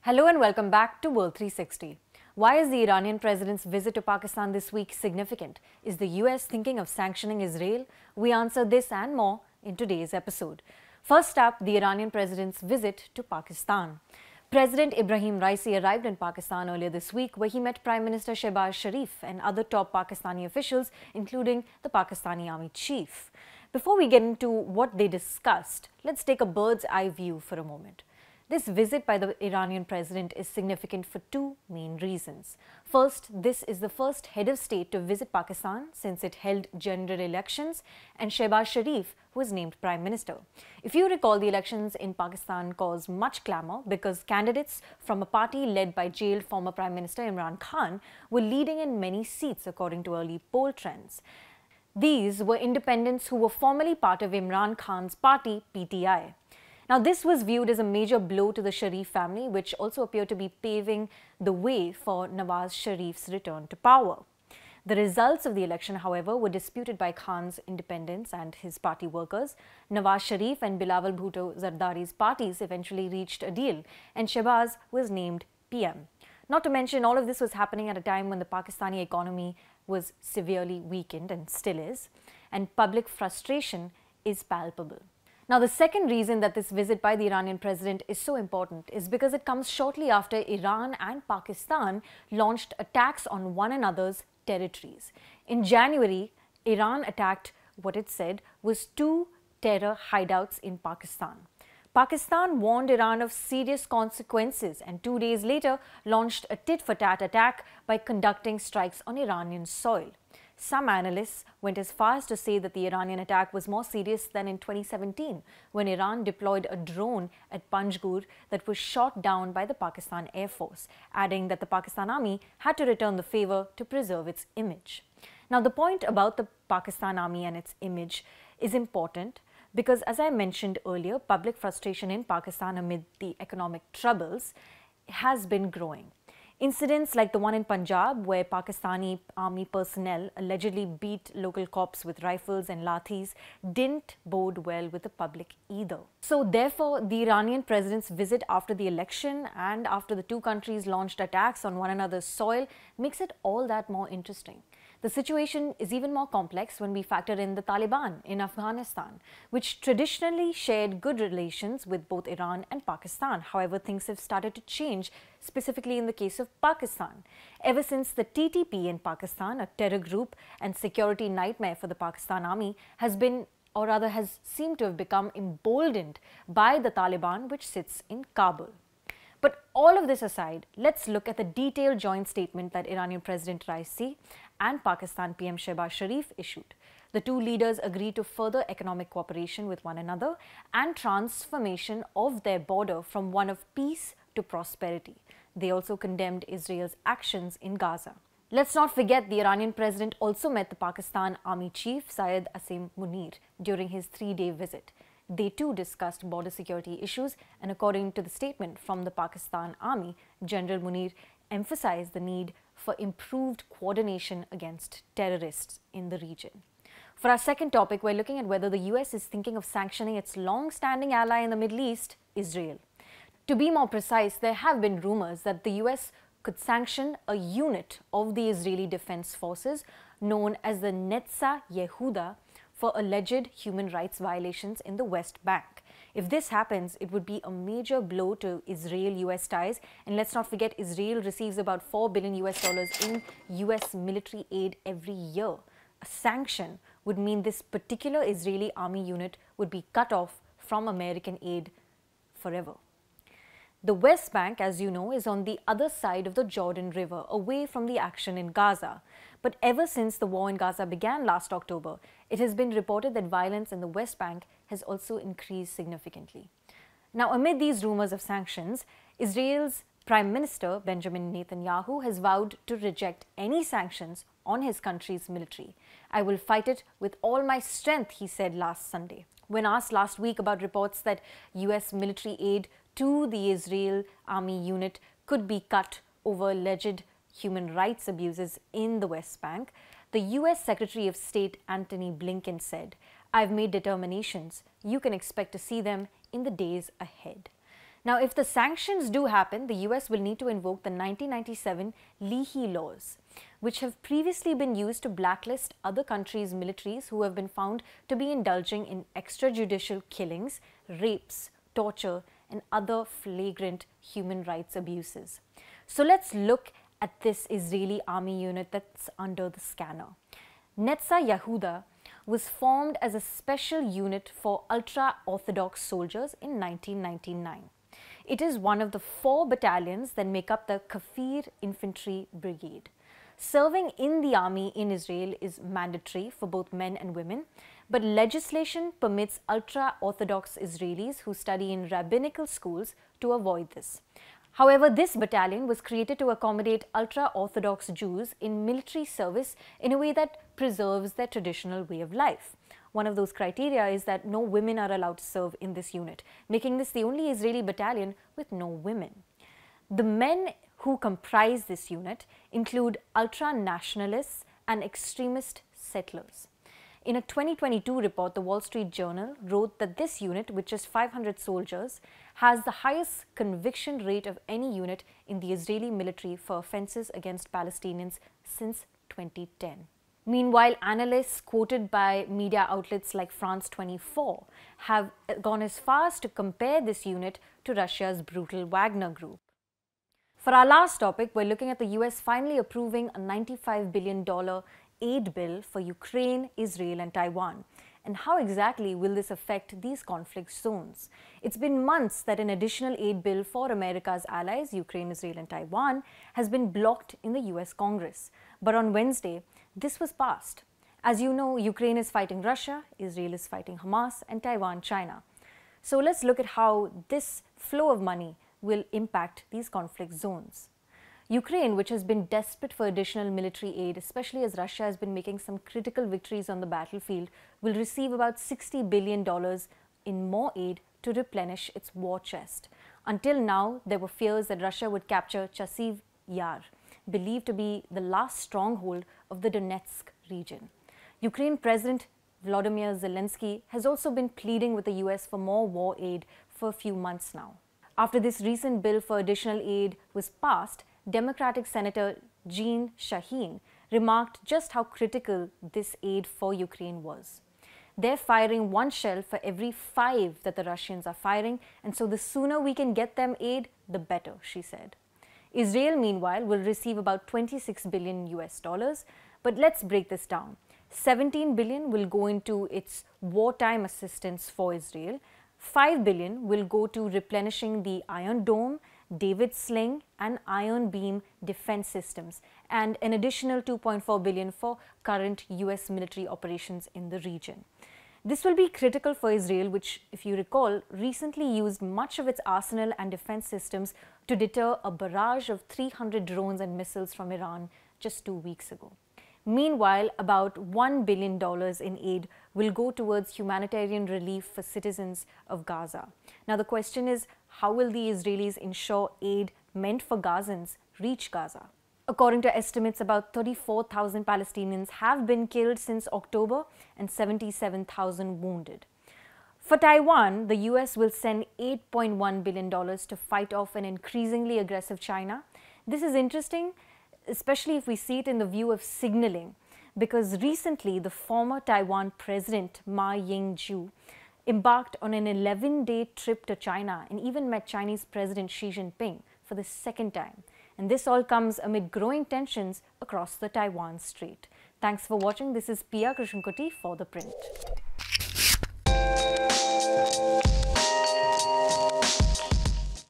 Hello and welcome back to World 360. Why is the Iranian president's visit to Pakistan this week significant? Is the US thinking of sanctioning Israel? We answer this and more in today's episode. First up, the Iranian president's visit to Pakistan. President Ibrahim Raisi arrived in Pakistan earlier this week, where he met Prime Minister Shehbaz Sharif and other top Pakistani officials, including the Pakistani Army Chief. Before we get into what they discussed, let's take a bird's eye view for a moment. This visit by the Iranian president is significant for two main reasons. First, this is the first head of state to visit Pakistan since it held general elections, and Shehbaz Sharif was named Prime Minister. If you recall, the elections in Pakistan caused much clamour because candidates from a party led by jailed former Prime Minister Imran Khan were leading in many seats according to early poll trends. These were independents who were formerly part of Imran Khan's party, PTI. Now, this was viewed as a major blow to the Sharif family, which also appeared to be paving the way for Nawaz Sharif's return to power. The results of the election, however, were disputed by Khan's independents and his party workers. Nawaz Sharif and Bilawal Bhutto Zardari's parties eventually reached a deal, and Shehbaz was named PM. Not to mention, all of this was happening at a time when the Pakistani economy was severely weakened and still is, and public frustration is palpable. Now, the second reason that this visit by the Iranian president is so important is because it comes shortly after Iran and Pakistan launched attacks on one another's territories. In January, Iran attacked what it said was two terror hideouts in Pakistan. Pakistan warned Iran of serious consequences and 2 days later launched a tit-for-tat attack by conducting strikes on Iranian soil. Some analysts went as far as to say that the Iranian attack was more serious than in 2017, when Iran deployed a drone at Panjgur that was shot down by the Pakistan Air Force, adding that the Pakistan Army had to return the favor to preserve its image. Now, the point about the Pakistan Army and its image is important because, as I mentioned earlier, public frustration in Pakistan amid the economic troubles has been growing. Incidents like the one in Punjab, where Pakistani army personnel allegedly beat local cops with rifles and lathis, didn't bode well with the public either. So therefore, the Iranian president's visit after the election and after the two countries launched attacks on one another's soil makes it all that more interesting. The situation is even more complex when we factor in the Taliban in Afghanistan, which traditionally shared good relations with both Iran and Pakistan. However, things have started to change, specifically in the case of Pakistan. Ever since the TTP in Pakistan, a terror group and security nightmare for the Pakistan Army, has been, or rather has seemed to have become, emboldened by the Taliban, which sits in Kabul. But all of this aside, let's look at the detailed joint statement that Iranian President Raisi and Pakistan PM Shehbaz Sharif issued. The two leaders agreed to further economic cooperation with one another and transformation of their border from one of peace to prosperity. They also condemned Israel's actions in Gaza. Let's not forget the Iranian president also met the Pakistan Army Chief Syed Asim Munir during his 3-day visit. They too discussed border security issues, and according to the statement from the Pakistan Army, General Munir emphasized the need for improved coordination against terrorists in the region. For our second topic, we're looking at whether the US is thinking of sanctioning its long-standing ally in the Middle East, Israel. To be more precise, there have been rumors that the US could sanction a unit of the Israeli Defense Forces known as the Netza Yehuda for alleged human rights violations in the West Bank. If this happens, it would be a major blow to Israel-US ties. And let's not forget, Israel receives about $4 billion in US military aid every year. A sanction would mean this particular Israeli army unit would be cut off from American aid forever. The West Bank, as you know, is on the other side of the Jordan River, away from the action in Gaza. But ever since the war in Gaza began last October, it has been reported that violence in the West Bank has also increased significantly. Now, amid these rumors of sanctions, Israel's Prime Minister Benjamin Netanyahu has vowed to reject any sanctions on his country's military. "I will fight it with all my strength," he said last Sunday. When asked last week about reports that US military aid to the Israel army unit could be cut over alleged human rights abuses in the West Bank, the US Secretary of State Antony Blinken said, "I've made determinations. You can expect to see them in the days ahead." Now, if the sanctions do happen, the US will need to invoke the 1997 Leahy laws, which have previously been used to blacklist other countries' militaries who have been found to be indulging in extrajudicial killings, rapes, torture, and other flagrant human rights abuses. So let's look at this Israeli army unit that's under the scanner. Netza Yehuda was formed as a special unit for ultra-Orthodox soldiers in 1999. It is one of the 4 battalions that make up the Kafir Infantry Brigade. Serving in the army in Israel is mandatory for both men and women, but legislation permits ultra-Orthodox Israelis who study in rabbinical schools to avoid this. However, this battalion was created to accommodate ultra-Orthodox Jews in military service in a way that preserves their traditional way of life. One of those criteria is that no women are allowed to serve in this unit, making this the only Israeli battalion with no women. The men who comprise this unit include ultra-nationalists and extremist settlers. In a 2022 report, the Wall Street Journal wrote that this unit, with just 500 soldiers, has the highest conviction rate of any unit in the Israeli military for offenses against Palestinians since 2010. Meanwhile, analysts quoted by media outlets like France 24 have gone as far as to compare this unit to Russia's brutal Wagner group. For our last topic, we're looking at the US finally approving a $95 billion aid bill for Ukraine, Israel and Taiwan. And how exactly will this affect these conflict zones? It's been months that an additional aid bill for America's allies, Ukraine, Israel and Taiwan, has been blocked in the US Congress. But on Wednesday, this was passed. As you know, Ukraine is fighting Russia, Israel is fighting Hamas and Taiwan, China. So let's look at how this flow of money will impact these conflict zones. Ukraine, which has been desperate for additional military aid, especially as Russia has been making some critical victories on the battlefield, will receive about $60 billion in more aid to replenish its war chest. Until now, there were fears that Russia would capture Chasiv Yar, believed to be the last stronghold of the Donetsk region. Ukraine President Volodymyr Zelensky has also been pleading with the US for more war aid for a few months now. After this recent bill for additional aid was passed, Democratic Senator Jeanne Shaheen remarked just how critical this aid for Ukraine was. They're firing 1 shell for every 5 that the Russians are firing, and so the sooner we can get them aid, the better, she said. Israel, meanwhile, will receive about $26 billion US, but let's break this down. $17 billion will go into its wartime assistance for Israel. $5 billion will go to replenishing the Iron Dome, David Sling and Iron Beam defense systems, and an additional $2.4 billion for current US military operations in the region. This will be critical for Israel, which, if you recall, recently used much of its arsenal and defense systems to deter a barrage of 300 drones and missiles from Iran just 2 weeks ago. Meanwhile, about $1 billion in aid will go towards humanitarian relief for citizens of Gaza. Now, the question is, how will the Israelis ensure aid meant for Gazans reach Gaza? According to estimates, about 34,000 Palestinians have been killed since October and 77,000 wounded. For Taiwan, the US will send $8.1 billion to fight off an increasingly aggressive China. This is interesting, especially if we see it in the view of signaling, because recently the former Taiwan President Ma Ying-jeou embarked on an 11-day trip to China and even met Chinese President Xi Jinping for the 2nd time. And this all comes amid growing tensions across the Taiwan Strait. Thanks for watching. This is Pia Krishnankutty for ThePrint.